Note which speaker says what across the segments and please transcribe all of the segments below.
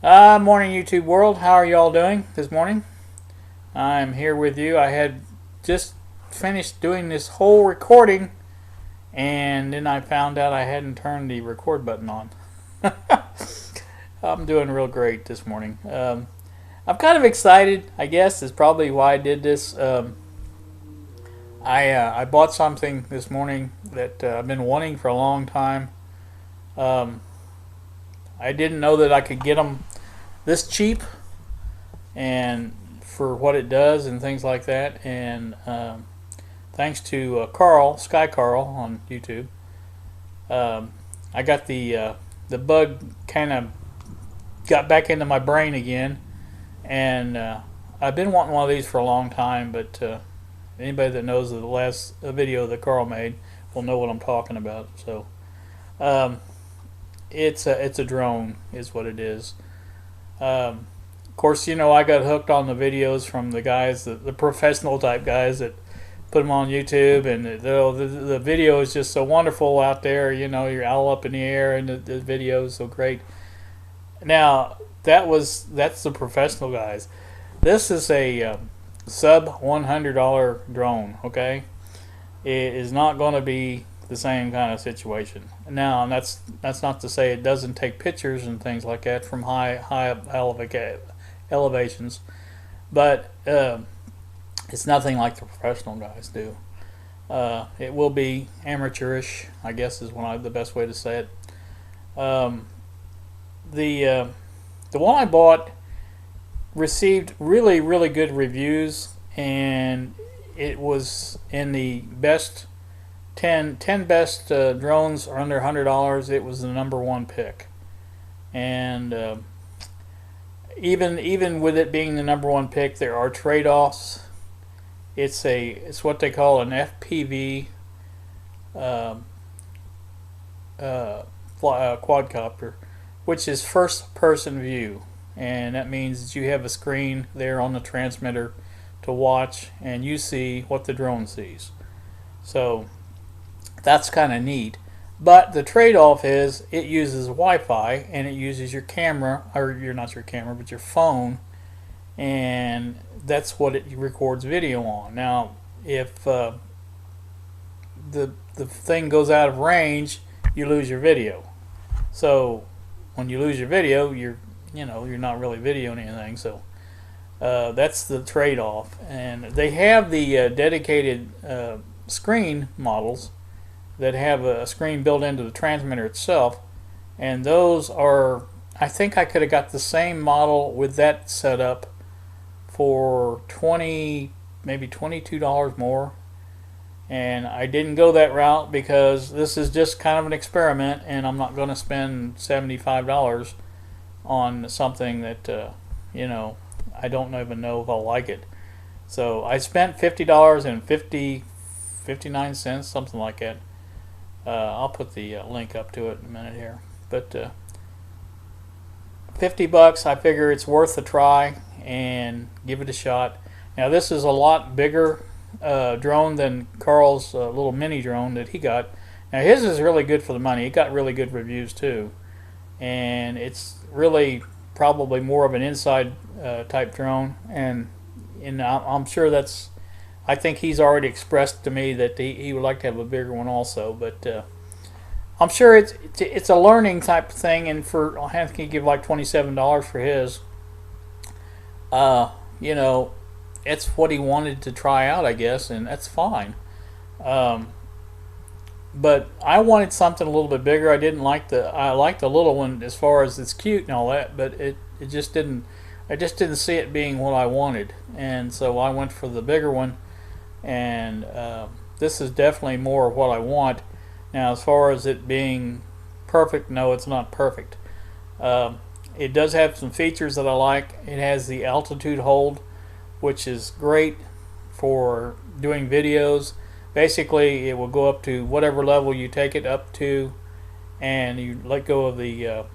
Speaker 1: Morning, YouTube world. How are you all doing this morning? I'm here with you. I had just finished doing this whole recording, and then I found out I hadn't turned the record button on. I'm doing real great this morning. I'm kind of excited, I guess, is probably why I did this. I bought something this morning that I've been wanting for a long time. I didn't know that I could get them this cheap and for what it does and things like that. And thanks to Carl, Sky Carl on YouTube, I got the bug kind of got back into my brain again, and I've been wanting one of these for a long time. But anybody that knows the last video that Carl made will know what I'm talking about. So it's a drone, is what it is. Of course, you know, I got hooked on the videos from the guys, the professional type guys that put them on YouTube, and the video is just so wonderful out there. You know, you're all up in the air, and the video is so great. Now that's the professional guys. This is a sub $100 drone. Okay, it is not going to be the same kind of situation. Now, and that's not to say it doesn't take pictures and things like that from high elevations, but it's nothing like the professional guys do. It will be amateurish, I guess, is the best way to say it. The one I bought received really good reviews, and it was in the best 10 best drones are under $100. It was the #1 pick, and even with it being the #1 pick, there are trade-offs. It's what they call an FPV quadcopter, which is first-person view, and that means that you have a screen there on the transmitter to watch, and you see what the drone sees. So that's kind of neat. But the trade-off is it uses Wi-Fi, and it uses your camera, or not your camera, but your phone, and that's what it records video on. Now, if the thing goes out of range, you lose your video. So when you lose your video, you're not really videoing anything. So that's the trade-off. And they have the dedicated screen models that have a screen built into the transmitter itself, and those are, I think I could have got the same model with that setup for maybe $22 more, and I didn't go that route because this is just kind of an experiment, and I'm not going to spend $75 on something that I don't even know if I'll like it. So I spent $50.59, something like that. I'll put the link up to it in a minute here, but $50, I figure it's worth a try and give it a shot. Now, this is a lot bigger drone than Carl's little mini drone that he got. Now, his is really good for the money. It got really good reviews too, and it's really probably more of an inside type drone, and I'm sure that's, I think he's already expressed to me that he would like to have a bigger one also, but I'm sure it's a learning type of thing, and I have to give like $27 for his. It's what he wanted to try out, I guess, and that's fine. But I wanted something a little bit bigger. I liked the little one as far as it's cute and all that, but it just didn't. I just didn't see it being what I wanted, and so I went for the bigger one. And this is definitely more of what I want. Now, as far as it being perfect, no, it's not perfect. It does have some features that I like. It has the altitude hold, which is great for doing videos. Basically, it will go up to whatever level you take it up to, and you let go of the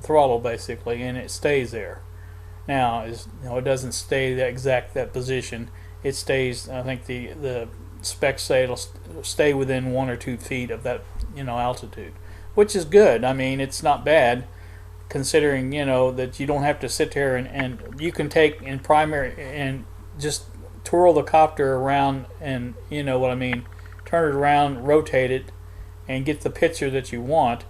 Speaker 1: throttle, basically, and it stays there. Now, it doesn't stay that position. It stays, I think the specs say it'll stay within 1 or 2 feet of that altitude, which is good. I mean, it's not bad considering that you don't have to sit there and you can take in primary and just twirl the copter around, and you know what I mean, turn it around, rotate it, and get the picture that you want,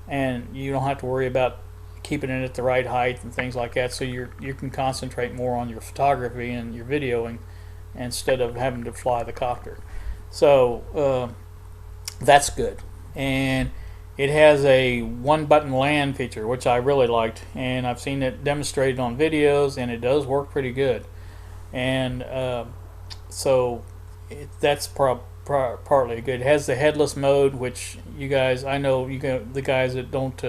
Speaker 1: and you don't have to worry about keeping it at the right height and things like that. So you can concentrate more on your photography and your videoing instead of having to fly the copter. So that's good. And it has a one button land feature, which I really liked, and I've seen it demonstrated on videos, and it does work pretty good. And so that's partly good. It has the headless mode, which you guys, I know the guys that don't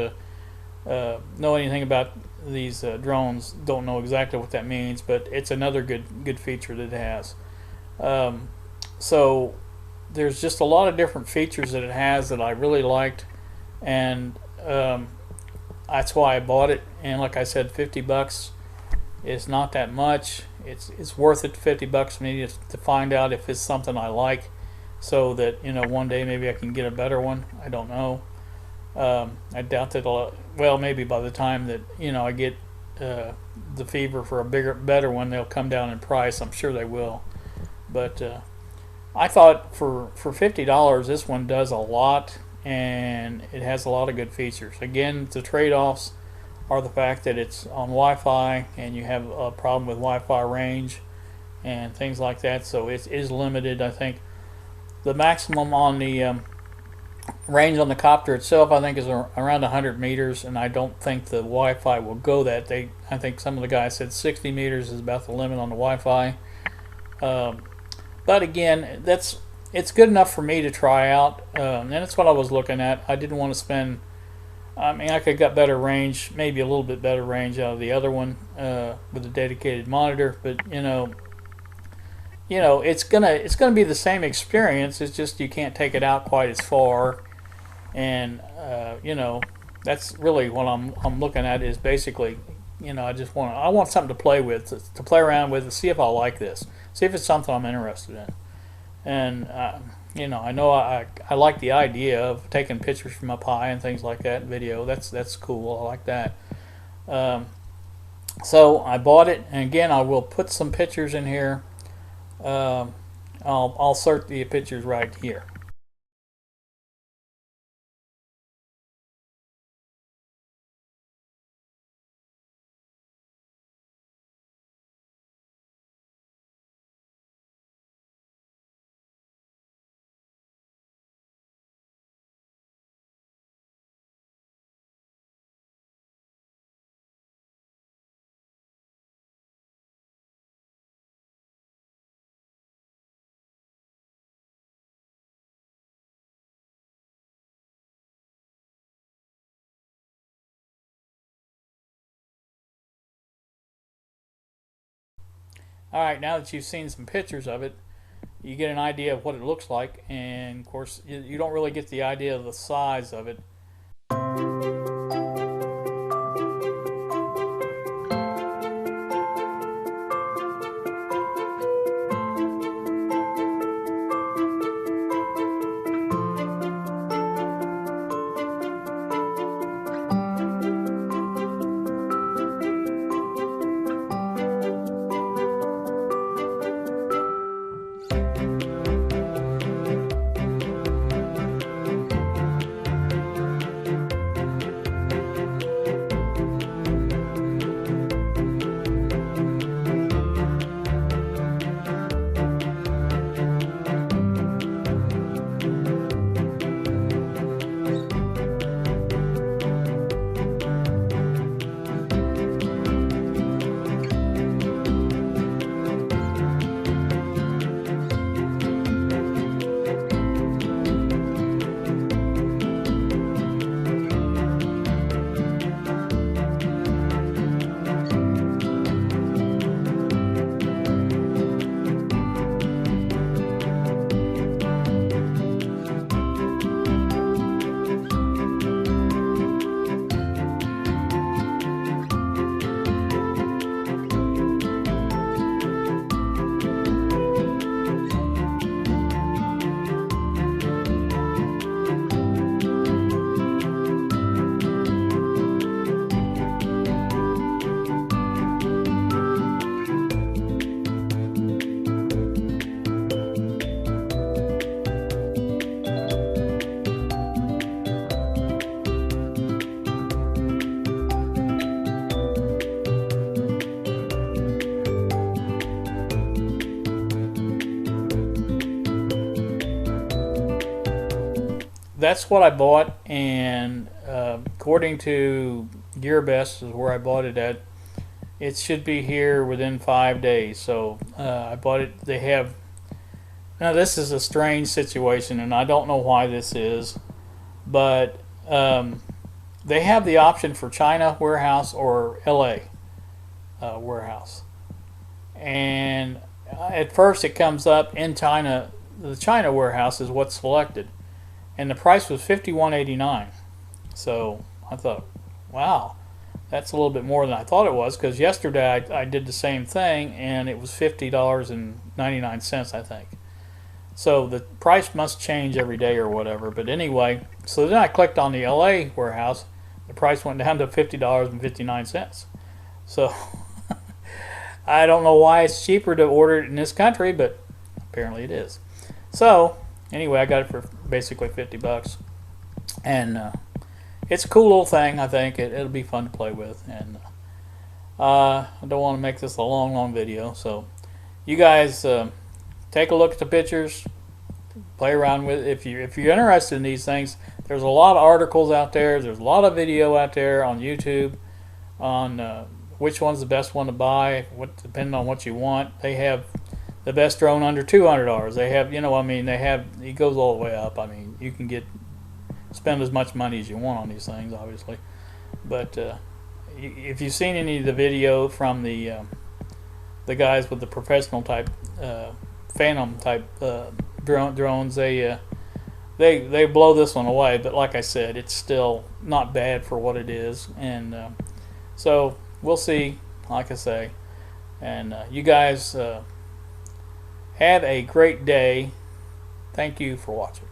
Speaker 1: know anything about these drones don't know exactly what that means, but it's another good feature that it has. So there's just a lot of different features that it has that I really liked, and that's why I bought it. And like I said, $50 is not that much. It's worth it, $50 for me to find out if it's something I like, so that one day maybe I can get a better one. I don't know. I doubt that well, maybe by the time that I get the fever for a better one, they'll come down in price. I'm sure they will. But I thought for $50, this one does a lot, and it has a lot of good features. Again, the trade-offs are the fact that it's on Wi-Fi, and you have a problem with Wi-Fi range and things like that. So it is limited. I think the maximum on the range on the copter itself, I think, is around 100 meters, and I don't think the Wi-Fi will go that. I think some of the guys said 60 meters is about the limit on the Wi-Fi. But again, it's good enough for me to try out, and that's what I was looking at. I didn't want to spend. I mean, I could have got better range, maybe a little bit better range out of the other one with a dedicated monitor, but it's gonna be the same experience. It's just you can't take it out quite as far, and that's really what I'm looking at, is basically I want something to play with, to play around with, and see if I like this, see if it's something I'm interested in. And I know I like the idea of taking pictures from up high and things like that, video. That's cool. I like that. So I bought it, and again, I will put some pictures in here. I'll insert the pictures right here. Alright, now that you've seen some pictures of it, you get an idea of what it looks like, and of course you don't really get the idea of the size of it. that's what I bought, and according to GearBest is where I bought it at. It should be here within 5 days. So I bought it. They have now. This is a strange situation, and I don't know why this is, but they have the option for China warehouse or LA warehouse. And at first it comes up in China. The China warehouse is what's selected, and the price was $51.89. So I thought, wow, that's a little bit more than I thought it was, because yesterday I did the same thing and it was $50.99, I think. So the price must change every day or whatever. But anyway, so then I clicked on the LA warehouse. The price went down to $50.59. So I don't know why it's cheaper to order it in this country, but apparently it is. So anyway, I got it for basically $50, and it's a cool little thing. I think it'll be fun to play with, and I don't want to make this a long video. So you guys take a look at the pictures, play around with it. If you're interested in these things, there's a lot of articles out there. There's a lot of video out there on YouTube on which one's the best one to buy, depending on what you want. They have the best drone under $200. They have, it goes all the way up. I mean, you can spend as much money as you want on these things, obviously. But if you've seen any of the video from the guys with the professional type, Phantom type drones, they blow this one away. But like I said, it's still not bad for what it is, and so we'll see. Like I say, and you guys have a great day. Thank you for watching.